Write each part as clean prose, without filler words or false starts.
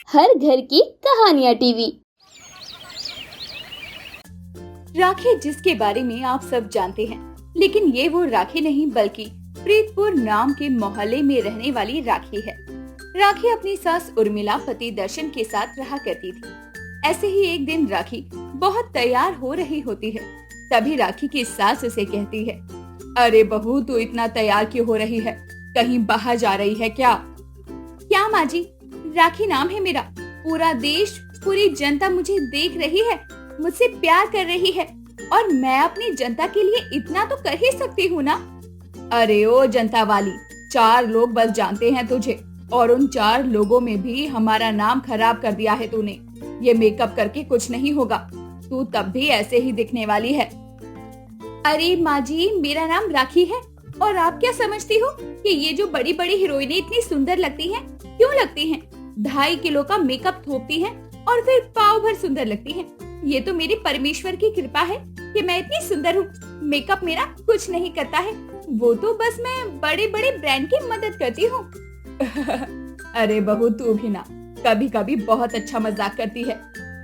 हर घर की कहानियाँ टीवी। राखी जिसके बारे में आप सब जानते हैं, लेकिन ये वो राखी नहीं बल्कि प्रीतपुर नाम के मोहल्ले में रहने वाली राखी है। राखी अपनी सास उर्मिला पति दर्शन के साथ रहा करती थी। ऐसे ही एक दिन राखी बहुत तैयार हो रही होती है, तभी राखी की सास उसे कहती है, अरे बहू, तू इतना तैयार क्यों हो रही है? कहीं बाहर जा रही है क्या? क्या माँ जी, राखी नाम है मेरा। पूरा देश, पूरी जनता मुझे देख रही है, मुझसे प्यार कर रही है, और मैं अपनी जनता के लिए इतना तो कर ही सकती हूँ ना। अरे ओ जनता वाली, 4 लोग बस जानते हैं तुझे, और उन 4 लोगों में भी हमारा नाम खराब कर दिया है तूने। ये मेकअप करके कुछ नहीं होगा, तू तब भी ऐसे ही दिखने वाली है। अरे माँ जी, मेरा नाम राखी है, और आप क्या समझती हो कि ये जो बड़ी बड़ी हीरोइनें इतनी सुंदर लगती हैं? क्यों लगती हैं? 2.5 किलो का मेकअप थोपती हैं और फिर पाव भर सुंदर लगती हैं। ये तो मेरी परमेश्वर की कृपा है कि मैं इतनी सुंदर हूँ। मेकअप मेरा कुछ नहीं करता है, वो तो बस मैं बड़े बड़े ब्रांड की मदद करती हूँ। अरे बहू, तू भी ना कभी कभी बहुत अच्छा मजाक करती है।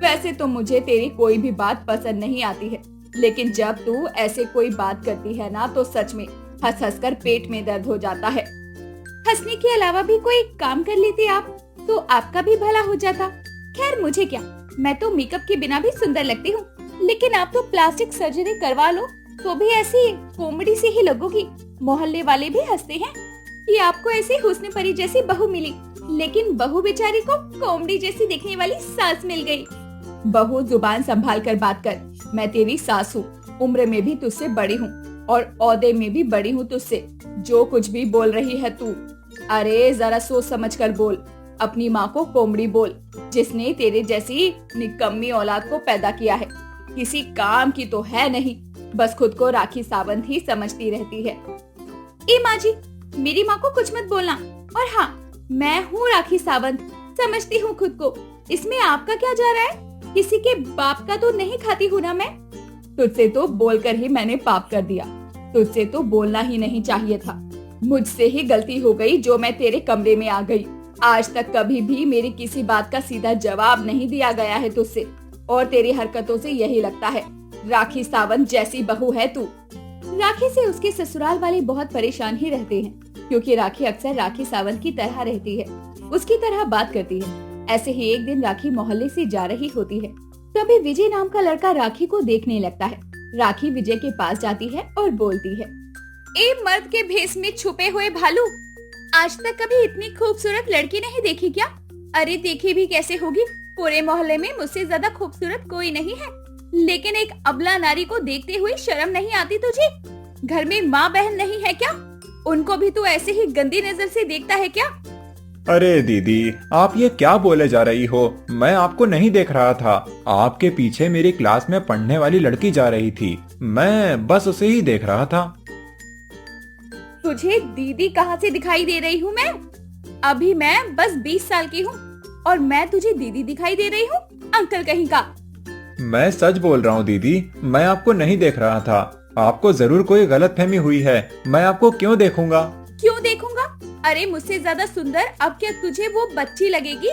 वैसे तो मुझे तेरी कोई भी बात पसंद नहीं आती है, लेकिन जब तू ऐसे कोई बात करती है ना, तो सच में हंस हंस कर पेट में दर्द हो जाता है। हंसने के अलावा भी कोई काम कर लेते आप तो आपका भी भला हो जाता। खैर मुझे क्या, मैं तो मेकअप के बिना भी सुंदर लगती हूँ, लेकिन आप तो प्लास्टिक सर्जरी करवा लो तो भी ऐसी कॉमेडी से ही लगोगी। मोहल्ले वाले भी हंसते हैं कि आपको ऐसी हुस्न परी जैसी बहू मिली, लेकिन बहू बेचारी को कॉमेडी जैसी दिखने वाली सास मिल गई। बहू, जुबान संभाल कर बात कर। मैं तेरी सास हूँ, उम्र में भी तुझसे बड़ी हूँ और ओहदे में भी बड़ी हूँ तुझसे। जो कुछ भी बोल रही है तू, अरे जरा सोच समझ कर बोल। अपनी माँ को कोमड़ी बोल, जिसने तेरे जैसी निकम्मी औलाद को पैदा किया है। किसी काम की तो है नहीं, बस खुद को राखी सावंत ही समझती रहती है। ए माँ जी, मेरी माँ को कुछ मत बोलना। और हाँ, मैं हूँ राखी सावंत, समझती हूँ खुद को। इसमें आपका क्या जा रहा है? किसी के बाप का तो नहीं खाती हूँ ना मैं। तुझसे तो बोलकर ही मैंने पाप कर दिया। तुझसे तो बोलना ही नहीं चाहिए था। मुझसे ही गलती हो गई जो मैं तेरे कमरे में आ गई। आज तक कभी भी मेरी किसी बात का सीधा जवाब नहीं दिया गया है तुझसे, और तेरी हरकतों से यही लगता है राखी सावंत जैसी बहू है तू। राखी से उसके ससुराल वाले बहुत परेशान ही रहते हैं, क्योंकि राखी अक्सर राखी सावंत की तरह रहती है, उसकी तरह बात करती है। ऐसे ही एक दिन राखी मोहल्ले से जा रही होती है, तभी विजय नाम का लड़का राखी को देखने लगता है। राखी विजय के पास जाती है और बोलती है, ए मर्द के भेष में छुपे हुए भालू, आज तक कभी इतनी खूबसूरत लड़की नहीं देखी क्या? अरे देखी भी कैसे होगी, पूरे मोहल्ले में मुझसे ज्यादा खूबसूरत कोई नहीं है, लेकिन एक अबला नारी को देखते हुए शर्म नहीं आती तुझे? घर में माँ बहन नहीं है क्या? उनको भी तू ऐसे ही गंदी नजर से देखता है क्या? अरे दीदी, आप ये क्या बोले जा रही हो? मैं आपको नहीं देख रहा था। आपके पीछे मेरी क्लास में पढ़ने वाली लड़की जा रही थी, मैं बस उसे ही देख रहा था। तुझे दीदी कहाँ से दिखाई दे रही हूँ मैं? अभी मैं बस 20 साल की हूँ और मैं तुझे दीदी दिखाई दे रही हूँ? अंकल कहीं का। मैं सच बोल रहा हूँ दीदी, मैं आपको नहीं देख रहा था। आपको जरूर कोई गलतफहमी हुई है। मैं आपको क्यों देखूंगा? क्यों देखूंगा? अरे मुझसे ज्यादा सुंदर अब क्या तुझे वो बच्ची लगेगी?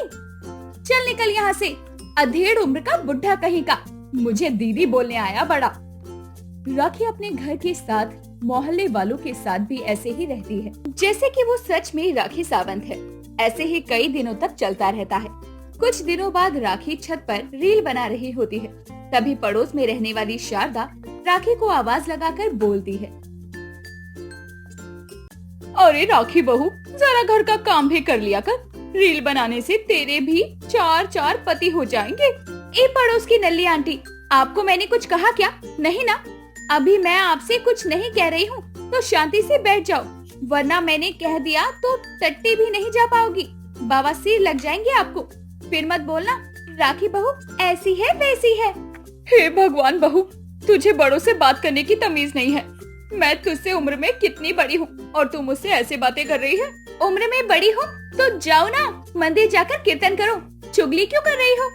चल निकल यहाँ से, अधेड़ उम्र का बुढ़ा कहीं का, मुझे दीदी बोलने आया बड़ा। राखी अपने घर के साथ मोहल्ले वालों के साथ भी ऐसे ही रहती है जैसे कि वो सच में राखी सावंत है। ऐसे ही कई दिनों तक चलता रहता है। कुछ दिनों बाद राखी छत पर रील बना रही होती है, तभी पड़ोस में रहने वाली शारदा राखी को आवाज लगाकर बोलती है, अरे राखी बहू, जरा घर का काम भी कर लिया कर। रील बनाने से तेरे भी 4 पति हो जाएंगे। ए पड़ोस की नल्ली आंटी, आपको मैंने कुछ कहा क्या? नहीं ना? अभी मैं आपसे कुछ नहीं कह रही हूँ, तो शांति से बैठ जाओ, वरना मैंने कह दिया तो टट्टी भी नहीं जा पाओगी, बवासीर लग जाएंगे आपको। फिर मत बोलना राखी बहू ऐसी है वैसी है। हे भगवान बहू, तुझे बड़ों से बात करने की तमीज नहीं है। मैं तुझसे उम्र में कितनी बड़ी हूँ और तू मुझसे ऐसे बातें कर रही है? उम्र में बड़ी हूँ तो जाओ ना, मंदिर जाकर कीर्तन करो, चुगली क्यों कर रही हो?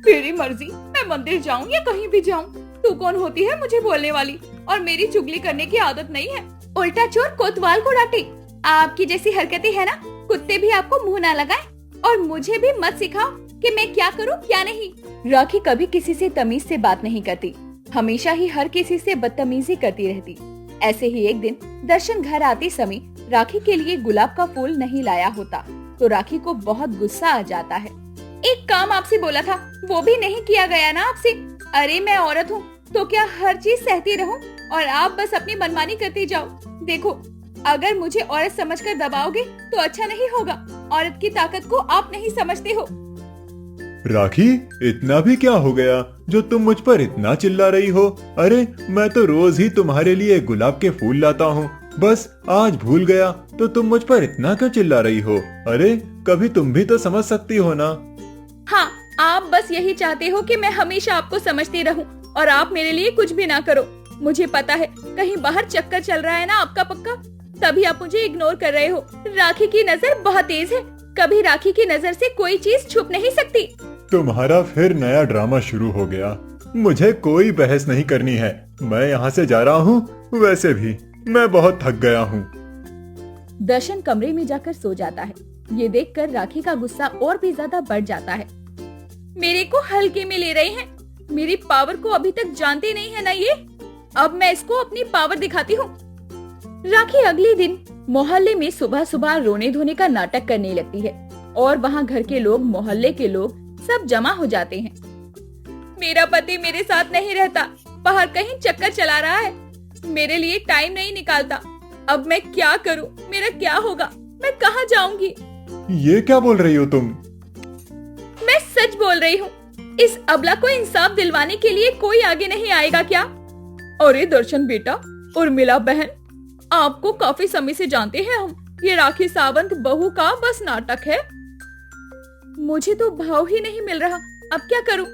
मेरी मर्जी, मैं मंदिर जाऊँ या कहीं भी जाऊँ, तू कौन होती है मुझे बोलने वाली? और मेरी चुगली करने की आदत नहीं है। उल्टा चोर कोतवाल को डांटे। आपकी जैसी हरकतें है ना, कुत्ते भी आपको मुंह ना लगाएं। और मुझे भी मत सिखाओ कि मैं क्या करूं क्या नहीं। राखी कभी किसी से तमीज से बात नहीं करती, हमेशा ही हर किसी से बदतमीजी करती रहती। ऐसे ही एक दिन दर्शन घर आते समय राखी के लिए गुलाब का फूल नहीं लाया होता तो राखी को बहुत गुस्सा आ जाता है। एक काम आपसे बोला था वो भी नहीं किया गया ना आपसे। अरे मैं औरत हूँ तो क्या हर चीज सहती रहूं और आप बस अपनी मनमानी करती जाओ। देखो अगर मुझे औरत समझकर दबाओगे तो अच्छा नहीं होगा। औरत की ताकत को आप नहीं समझते हो। राखी, इतना भी क्या हो गया जो तुम मुझ पर इतना चिल्ला रही हो? अरे मैं तो रोज ही तुम्हारे लिए गुलाब के फूल लाता हूँ, बस आज भूल गया तो तुम मुझ पर इतना क्यों चिल्ला रही हो? अरे कभी तुम भी तो समझ सकती हो ना। हाँ, आप बस यही चाहते हो कि मैं हमेशा आपको समझती रहूं और आप मेरे लिए कुछ भी ना करो। मुझे पता है कहीं बाहर चक्कर चल रहा है ना आपका पक्का, तभी आप मुझे इग्नोर कर रहे हो। राखी की नजर बहुत तेज है, कभी राखी की नजर से कोई चीज छुप नहीं सकती। तुम्हारा फिर नया ड्रामा शुरू हो गया। मुझे कोई बहस नहीं करनी है, मैं यहाँ से जा रहा हूँ। वैसे भी मैं बहुत थक गया हूँ। दर्शन कमरे में जाकर सो जाता है। ये देखकर राखी का गुस्सा और भी ज्यादा बढ़ जाता है। मेरे को हल्के में ले रहे हैं, मेरी पावर को अभी तक जानते नहीं है ना ये। अब मैं इसको अपनी पावर दिखाती हूँ। राखी अगले दिन मोहल्ले में सुबह सुबह रोने धोने का नाटक करने लगती है और वहाँ घर के लोग, मोहल्ले के लोग सब जमा हो जाते हैं। मेरा पति मेरे साथ नहीं रहता, बाहर कहीं चक्कर चला रहा है, मेरे लिए टाइम नहीं निकालता। अब मैं क्या करूं? मेरा क्या होगा? मैं कहाँ जाऊंगी? ये क्या बोल रही हो तुम? मैं सच बोल रही हूँ। इस अबला को इंसाफ दिलवाने के लिए कोई आगे नहीं आएगा क्या? अरे दर्शन बेटा, उर्मिला बहन, आपको काफी समय से जानते हैं हम। ये राखी सावंत बहू का बस नाटक है। मुझे तो भाव ही नहीं मिल रहा, अब क्या करूं?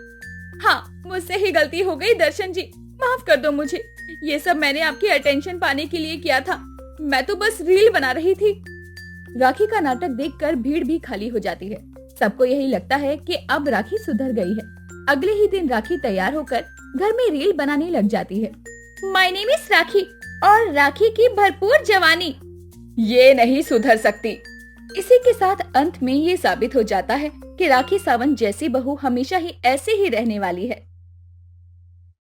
हाँ, मुझसे ही गलती हो गई दर्शन जी, माफ कर दो मुझे। ये सब मैंने आपकी अटेंशन पाने के लिए किया था, मैं तो बस रील बना रही थी। राखी का नाटक देखकर भीड़ भी खाली हो जाती है। सबको यही लगता है कि अब राखी सुधर गई है। अगले ही दिन राखी तैयार होकर घर में रील बनाने लग जाती है। माय नेम इज राखी और राखी की भरपूर जवानी ये नहीं सुधर सकती। इसी के साथ अंत में ये साबित हो जाता है कि राखी सावंत जैसी बहू हमेशा ही ऐसे ही रहने वाली है।